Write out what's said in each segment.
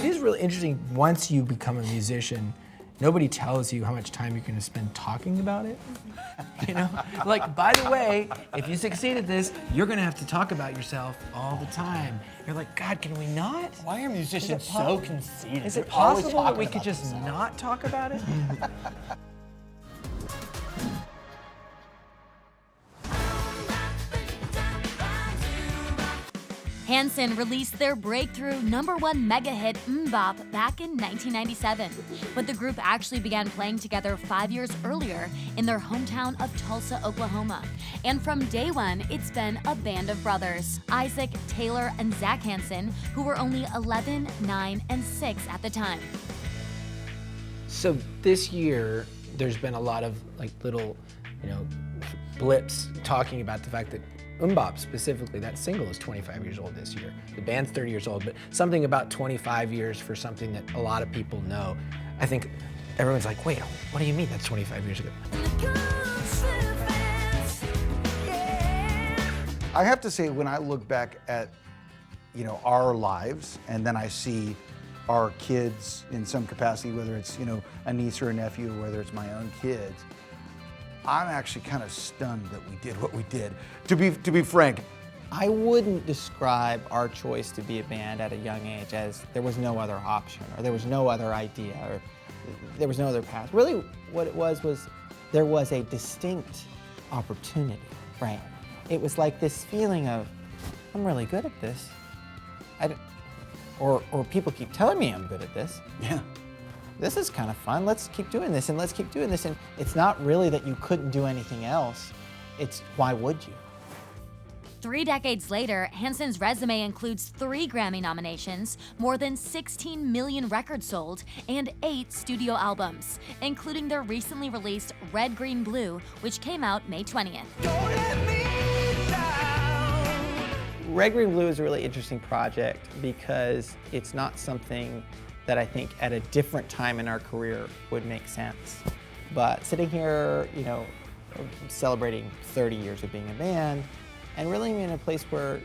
think it's really interesting, once you become a musician, nobody tells you how much time you're gonna spend talking about it. You know? Like, by the way, if you succeed at this, you're gonna have to talk about yourself all the time. You're like, God, can we not? Why are musicians so conceited? Is it possible that we could just not talk about it? Hanson released their breakthrough #1 mega hit MMMBop back in 1997, but the group actually began playing together 5 years earlier in their hometown of Tulsa, Oklahoma. And from day one, it's been a band of brothers, Isaac, Taylor, and Zac Hanson, who were only 11, 9, and 6 at the time. So this year, there's been a lot of like little, blips talking about the fact that MMMBop specifically, that single is 25 years old this year. The band's 30 years old, but something about 25 years for something that a lot of people know. I think everyone's like, wait, what do you mean that's 25 years ago? I have to say, when I look back at, our lives, and then I see our kids in some capacity, whether it's, a niece or a nephew, or whether it's my own kids, I'm actually kind of stunned that we did what we did. To be frank, I wouldn't describe our choice to be a band at a young age as there was no other option, or there was no other idea, or there was no other path. Really, what it was there was a distinct opportunity, right? It was like this feeling of, I'm really good at this. Or people keep telling me I'm good at this. Yeah. This is kind of fun. Let's keep doing this, and let's keep doing this. And it's not really that you couldn't do anything else. It's why would you? 3 decades later, Hanson's resume includes 3 Grammy nominations, more than 16 million records sold, and 8 studio albums, including their recently released Red, Green, Blue, which came out May 20th. Red, Green, Blue is a really interesting project because it's not something that I think at a different time in our career would make sense. But sitting here, celebrating 30 years of being a band, and really in a place where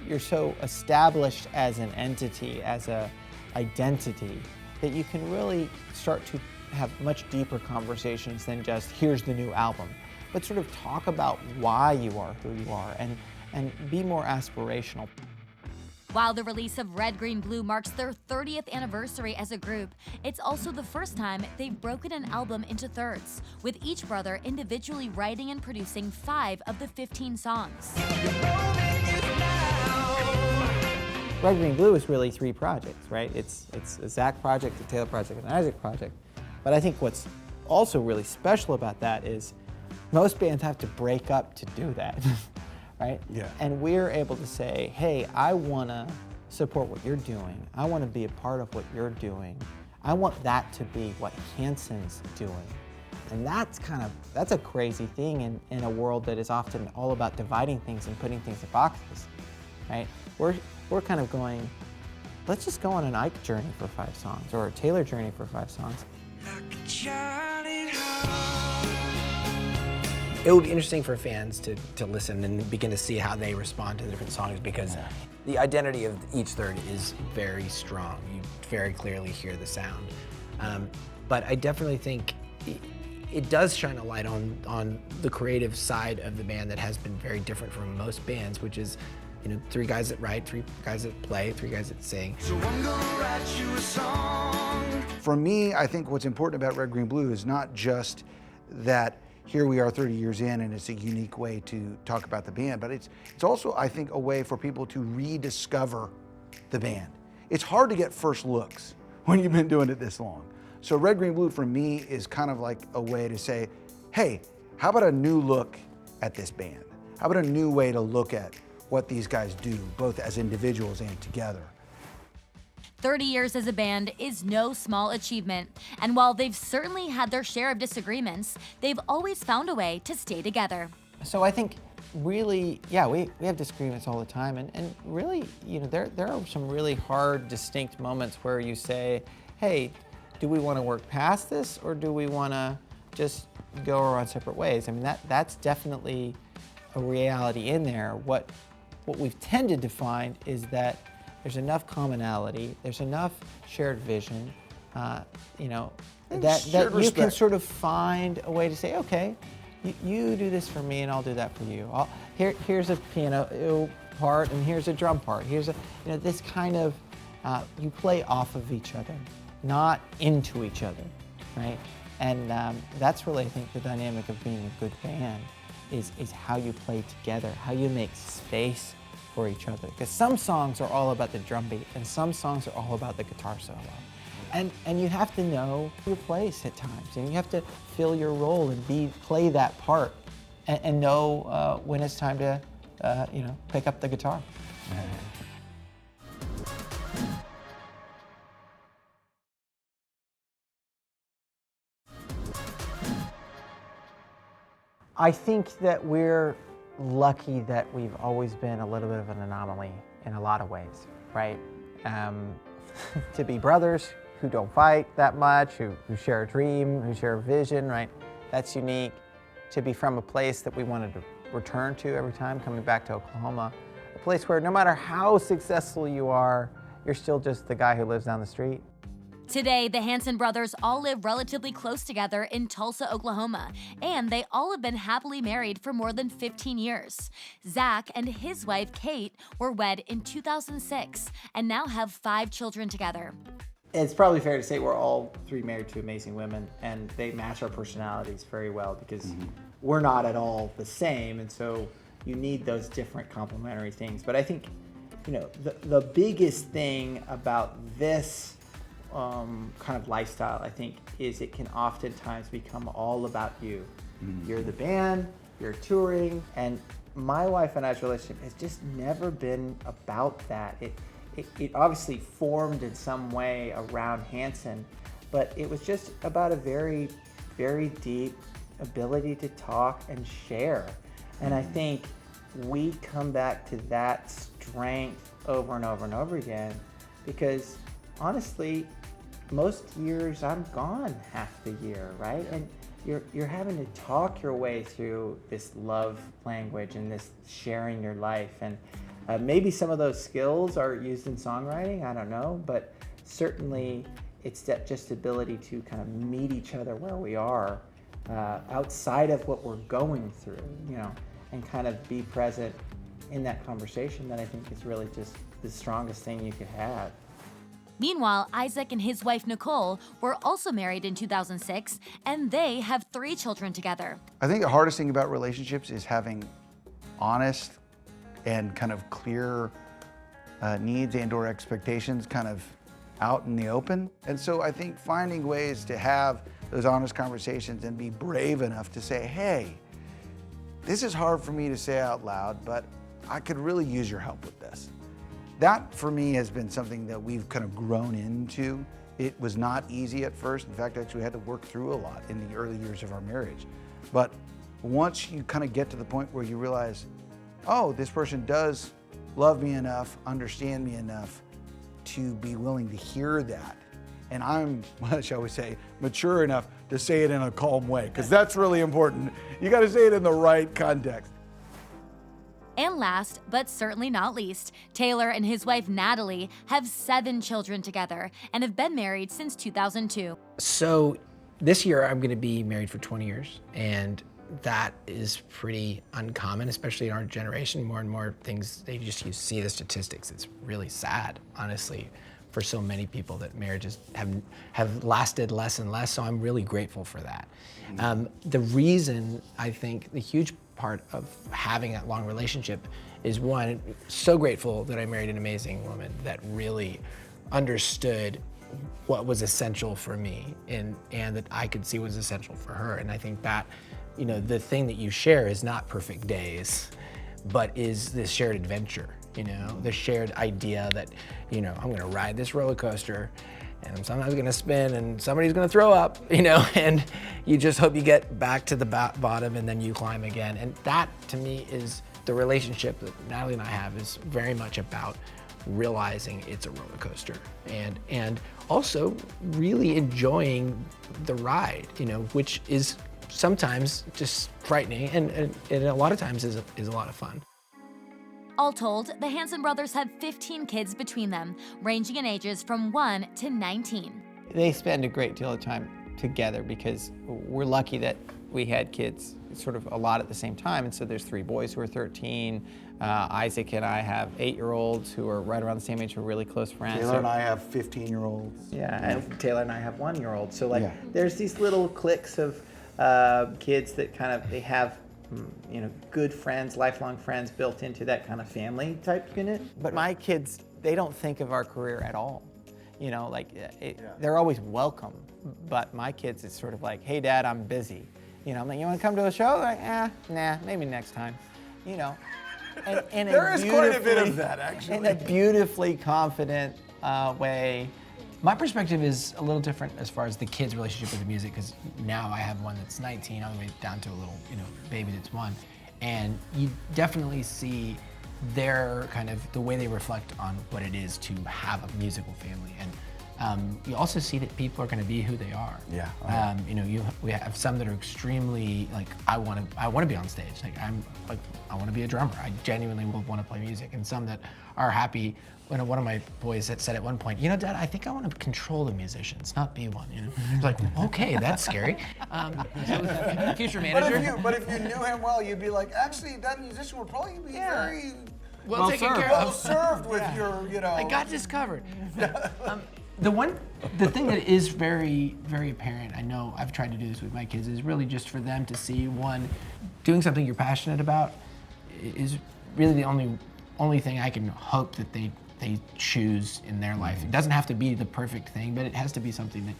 you're so established as an entity, as a identity, that you can really start to have much deeper conversations than just, here's the new album, but sort of talk about why you are who you are, and be more aspirational. While the release of Red, Green, Blue marks their 30th anniversary as a group, it's also the first time they've broken an album into thirds, with each brother individually writing and producing 5 of the 15 songs. Red, Green, Blue is really 3 projects, right? It's a Zac project, a Taylor project, and an Isaac project. But I think what's also really special about that is most bands have to break up to do that. Right? Yeah. And we're able to say, hey, I want to support what you're doing. I want to be a part of what you're doing. I want that to be what Hanson's doing. And that's a crazy thing in a world that is often all about dividing things and putting things in boxes, right? We're kind of going, let's just go on an Ike journey for 5 songs, or a Taylor journey for 5 songs. It will be interesting for fans to listen and begin to see how they respond to the different songs, because the identity of each third is very strong. You very clearly hear the sound. But I definitely think it does shine a light on the creative side of the band that has been very different from most bands, which is 3 guys that write, 3 guys that play, 3 guys that sing. So I'm gonna write you a song. For me, I think what's important about Red, Green, Blue is not just that here we are 30 years in and it's a unique way to talk about the band, but it's also, I think, a way for people to rediscover the band. It's hard to get first looks when you've been doing it this long. So Red, Green, Blue for me is kind of like a way to say, hey, how about a new look at this band? How about a new way to look at what these guys do, both as individuals and together? 30 years as a band is no small achievement, and while they've certainly had their share of disagreements, they've always found a way to stay together. So I think really, yeah, we have disagreements all the time, and really, there are some really hard, distinct moments where you say, hey, do we want to work past this, or do we want to just go our own separate ways? I mean, that's definitely a reality in there. What we've tended to find is that there's enough commonality, there's enough shared vision, you know, And that shared you can respect. sort of find a way to say, okay, you do this for me and I'll do that for you. Here's a piano part and here's a drum part. Here's a, you know, this kind of, you play off of each other, not into each other, right? And that's really, I think, the dynamic of being a good band is how you play together, how you make space for each other. Because some songs are all about the drum beat and some songs are all about the guitar solo. And you have to know your place at times, and you have to fill your role and play that part, and know when it's time to, you know, pick up the guitar. I think that we're lucky that we've always been a little bit of an anomaly in a lot of ways, right? To be brothers who don't fight that much, who share a dream, who share a vision, right? That's unique. To be from a place that we wanted to return to every time, coming back to Oklahoma, a place where no matter how successful you are, you're still just the guy who lives down the street. Today, the Hanson brothers all live relatively close together in Tulsa, Oklahoma, and they all have been happily married for more than 15 years. Zac and his wife, Kate, were wed in 2006 and now have 5 children together. It's probably fair to say we're all 3 married to amazing women, and they match our personalities very well because we're not at all the same, and so you need those different complementary things. But I think, you know, the biggest thing about this kind of lifestyle, I think, is it can oftentimes become all about you. You're the band, you're touring, and my wife and I's relationship has just never been about that. It obviously formed in some way around Hanson, but it was just about a very, very deep ability to talk and share. And I think we come back to that strength over and over and over again because honestly, most years I'm gone half the year, right? And you're having to talk your way through this love language and this sharing your life. And maybe some of those skills are used in songwriting, I don't know, but certainly it's that just ability to kind of meet each other where we are outside of what we're going through, you know, and kind of be present in that conversation that I think is really just the strongest thing you could have. Meanwhile, Isaac and his wife, Nicole, were also married in 2006, and they have 3 children together. I think the hardest thing about relationships is having honest and kind of clear needs and or expectations kind of out in the open. And so I think finding ways to have those honest conversations and be brave enough to say, hey, this is hard for me to say out loud, but I could really use your help with this. That for me has been something that we've kind of grown into. It was not easy at first. In fact, actually we had to work through a lot in the early years of our marriage. But once you kind of get to the point where you realize, oh, this person does love me enough, understand me enough to be willing to hear that. And I'm, shall we say, mature enough to say it in a calm way, because that's really important. You got to say it in the right context. And last, but certainly not least, Taylor and his wife Natalie have 7 children together and have been married since 2002. So this year I'm going to be married for 20 years, and that is pretty uncommon, especially in our generation. More and more things, you see the statistics. It's really sad, honestly, for so many people that marriages have lasted less and less, so I'm really grateful for that. The reason, I think, the huge part of having that long relationship is, one, so grateful that I married an amazing woman that really understood what was essential for me and that I could see was essential for her. And I think that, you know, the thing that you share is not perfect days, but is this shared adventure, you know, the shared idea that, you know, I'm gonna ride this roller coaster and I'm sometimes gonna spin and somebody's gonna throw up, you know, and you just hope you get back to the bottom and then you climb again. And that, to me, is the relationship that Natalie and I have, is very much about realizing it's a roller coaster and also really enjoying the ride, you know, which is sometimes just frightening and a lot of times is a lot of fun. All told, the Hanson brothers have 15 kids between them, ranging in ages from 1 to 19. They spend a great deal of time together because we're lucky that we had kids sort of a lot at the same time, and so there's 3 boys who are 13. Isaac and I have 8-year-olds who are right around the same age, who are really close friends. Taylor and I have 15-year-olds. Yeah, and Taylor and I have 1-year-olds. So like, Yeah. there's these little cliques of kids that kind of, they have, you know, good friends, lifelong friends built into that kind of family type unit. But my kids, they don't think of our career at all. You know, like, they're always welcome. But my kids, it's sort of like, hey, Dad, I'm busy. You know, I'm like, you want to come to a show? They're like, nah, maybe next time. You know, and There is quite a bit of that, actually. In a beautifully confident way. My perspective is a little different as far as the kids' relationship with the music, because now I have one that's 19, all the way down to a little, you know, baby that's 1, and you definitely see their kind of the way they reflect on what it is to have a musical family, and you also see that people are going to be who they are. Yeah. You know, we have some that are extremely like, I want to be on stage. Like, I want to be a drummer. I genuinely will want to play music. And some that are happy. When one of my boys had said at one point, you know, Dad, I think I want to control the musicians, not be one. You know, it's like, okay, that's scary. Future manager. But if you knew him well, you'd be like, actually, that musician would probably be very well taken care well of. served with your, you know. I got this covered. The thing that is very, very apparent, I know I've tried to do this with my kids, is really just for them to see, one, doing something you're passionate about is really the only thing I can hope that they choose in their life. It doesn't have to be the perfect thing, but it has to be something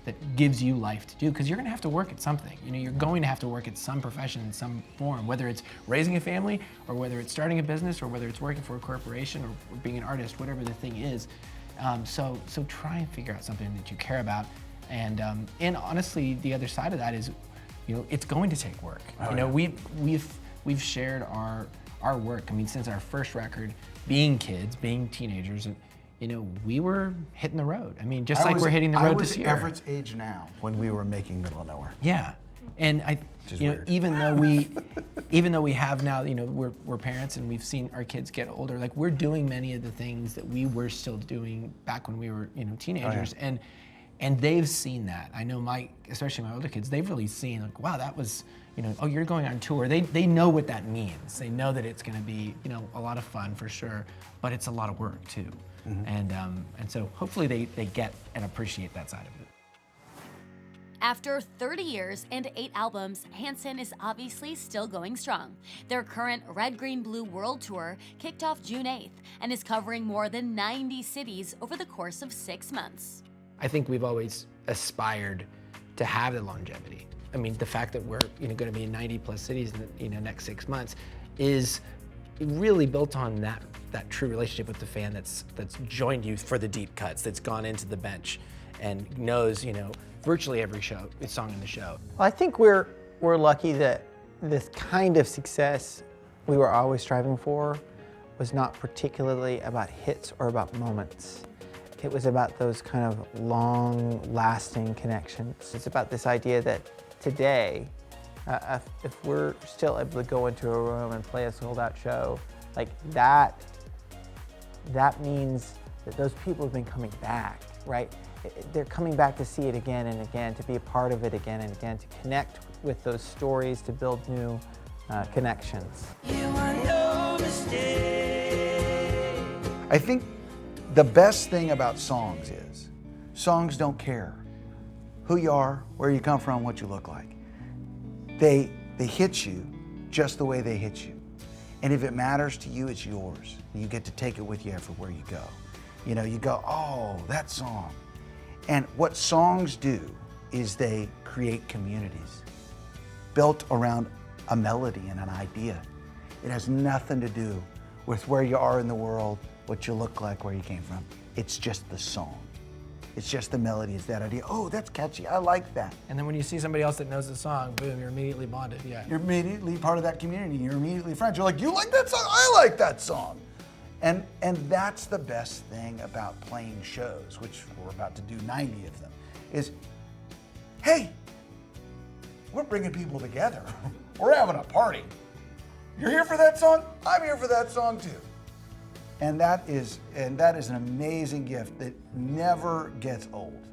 that gives you life to do, because you're gonna have to work at something. You know, you're going to have to work at some profession in some form, whether it's raising a family, or whether it's starting a business, or whether it's working for a corporation, or being an artist, whatever the thing is. So try and figure out something that you care about, and honestly, the other side of that is, you know, it's going to take work. You know, we've shared our work. I mean, since our first record, being kids, being teenagers, and you know, we were hitting the road. I mean, just like we're hitting the road this year. I was Everett's age now when we were making Middle of Nowhere. Yeah, and you know, weird. even though we have now, you know, we're parents and we've seen our kids get older. Like, we're doing many of the things that we were still doing back when we were, you know, teenagers, and they've seen that. I know especially my older kids, they've really seen, like, wow, that was, you know, oh, you're going on tour. They know what that means. They know that it's going to be, you know, a lot of fun for sure, but it's a lot of work too. And so hopefully they get and appreciate that side of it. After 30 years and 8 albums, Hanson is obviously still going strong. Their current Red, Green, Blue World Tour kicked off June 8th and is covering more than 90 cities over the course of 6 months. I think we've always aspired to have the longevity. I mean, the fact that we're, you know, going to be in 90 plus cities in the, you know, next 6 months is really built on that true relationship with the fan that's joined you for the deep cuts, that's gone into the bench and knows, you know, virtually every song in the show. Well, I think we're lucky that this kind of success we were always striving for was not particularly about hits or about moments. It was about those kind of long-lasting connections. It's about this idea that today, if we're still able to go into a room and play a sold-out show, like that means that those people have been coming back, right? They're coming back to see it again and again, to be a part of it again and again, to connect with those stories, to build new connections. I think the best thing about songs is songs don't care who you are, where you come from, what you look like. They hit you just the way they hit you. And if it matters to you, it's yours. You get to take it with you everywhere you go. You know, you go, oh, that song. And what songs do is they create communities built around a melody and an idea. It has nothing to do with where you are in the world, what you look like, where you came from. It's just the song. It's just the melody, it's that idea. Oh, that's catchy, I like that. And then when you see somebody else that knows the song, boom, you're immediately bonded, yeah. You're immediately part of that community, you're immediately friends. You're like, you like that song? I like that song. And that's the best thing about playing shows, which we're about to do 90 of them, is, hey, we're bringing people together. We're having a party. You're here for that song? I'm here for that song too. And that is an amazing gift that never gets old.